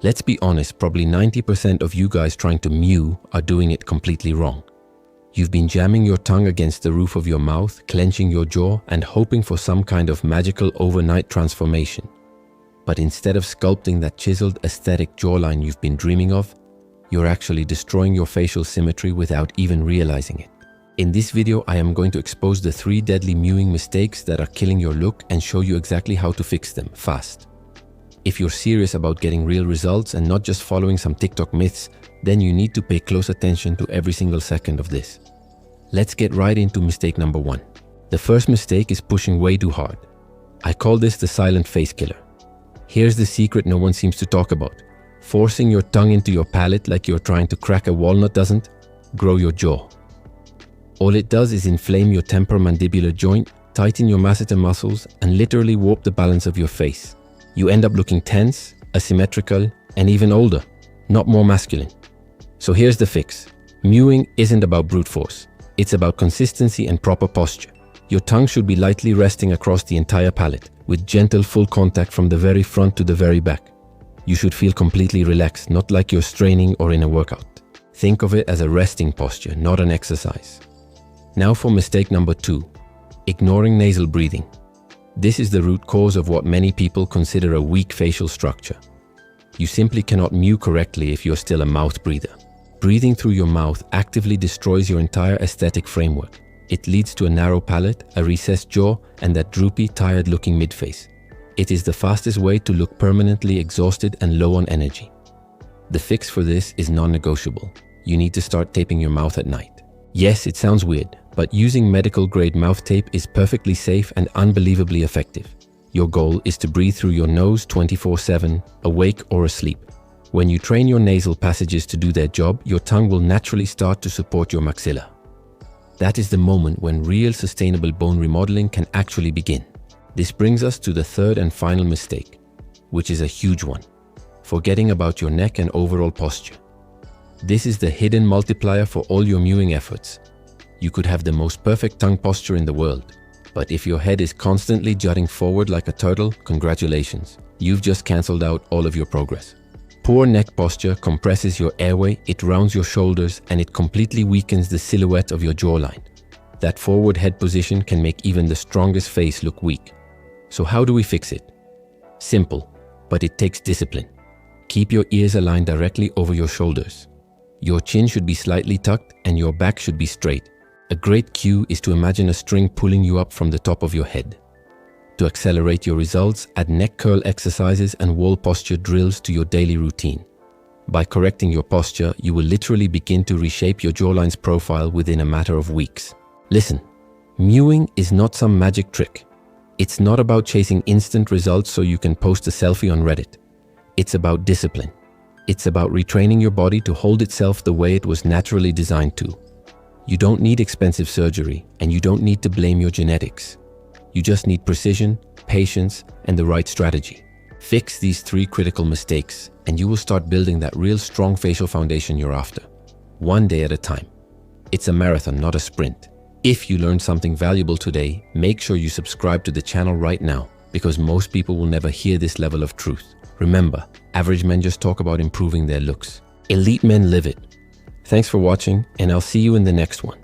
Let's be honest, probably 90% of you guys trying to mew are doing it completely wrong. You've been jamming your tongue against the roof of your mouth, clenching your jaw, and hoping for some kind of magical overnight transformation. But instead of sculpting that chiseled aesthetic jawline you've been dreaming of, you're actually destroying your facial symmetry without even realizing it. In this video, I am going to expose the 3 deadly mewing mistakes that are killing your look and show you exactly how to fix them fast. If you're serious about getting real results and not just following some TikTok myths, then you need to pay close attention to every single second of this. Let's get right into mistake number 1. The first mistake is pushing way too hard. I call this the silent face killer. Here's the secret no one seems to talk about. Forcing your tongue into your palate like you're trying to crack a walnut doesn't grow your jaw. All it does is inflame your temporomandibular joint, tighten your masseter muscles, and literally warp the balance of your face. You end up looking tense, asymmetrical, and even older, not more masculine. So here's the fix. Mewing isn't about brute force. It's about consistency and proper posture. Your tongue should be lightly resting across the entire palate, with gentle full contact from the very front to the very back. You should feel completely relaxed, not like you're straining or in a workout. Think of it as a resting posture, not an exercise. Now for mistake number 2, ignoring nasal breathing. This is the root cause of what many people consider a weak facial structure. You simply cannot mew correctly if you're still a mouth breather. Breathing through your mouth actively destroys your entire aesthetic framework. It leads to a narrow palate, a recessed jaw, and that droopy, tired-looking mid-face. It is the fastest way to look permanently exhausted and low on energy. The fix for this is non-negotiable. You need to start taping your mouth at night. Yes, it sounds weird, but using medical-grade mouth tape is perfectly safe and unbelievably effective. Your goal is to breathe through your nose 24/7, awake or asleep. When you train your nasal passages to do their job, your tongue will naturally start to support your maxilla. That is the moment when real sustainable bone remodeling can actually begin. This brings us to the third and final mistake, which is a huge one: forgetting about your neck and overall posture. This is the hidden multiplier for all your mewing efforts. You could have the most perfect tongue posture in the world, but if your head is constantly jutting forward like a turtle, congratulations, you've just cancelled out all of your progress. Poor neck posture compresses your airway, it rounds your shoulders, and it completely weakens the silhouette of your jawline. That forward head position can make even the strongest face look weak. So how do we fix it? Simple, but it takes discipline. Keep your ears aligned directly over your shoulders. Your chin should be slightly tucked and your back should be straight. A great cue is to imagine a string pulling you up from the top of your head. To accelerate your results, add neck curl exercises and wall posture drills to your daily routine. By correcting your posture, you will literally begin to reshape your jawline's profile within a matter of weeks. Listen, mewing is not some magic trick. It's not about chasing instant results so you can post a selfie on Reddit. It's about discipline. It's about retraining your body to hold itself the way it was naturally designed to. You don't need expensive surgery, and you don't need to blame your genetics. You just need precision, patience, and the right strategy. Fix these 3 critical mistakes, and you will start building that real strong facial foundation you're after. One day at a time. It's a marathon, not a sprint. If you learned something valuable today, make sure you subscribe to the channel right now, because most people will never hear this level of truth. Remember, average men just talk about improving their looks. Elite men live it. Thanks for watching, and I'll see you in the next one.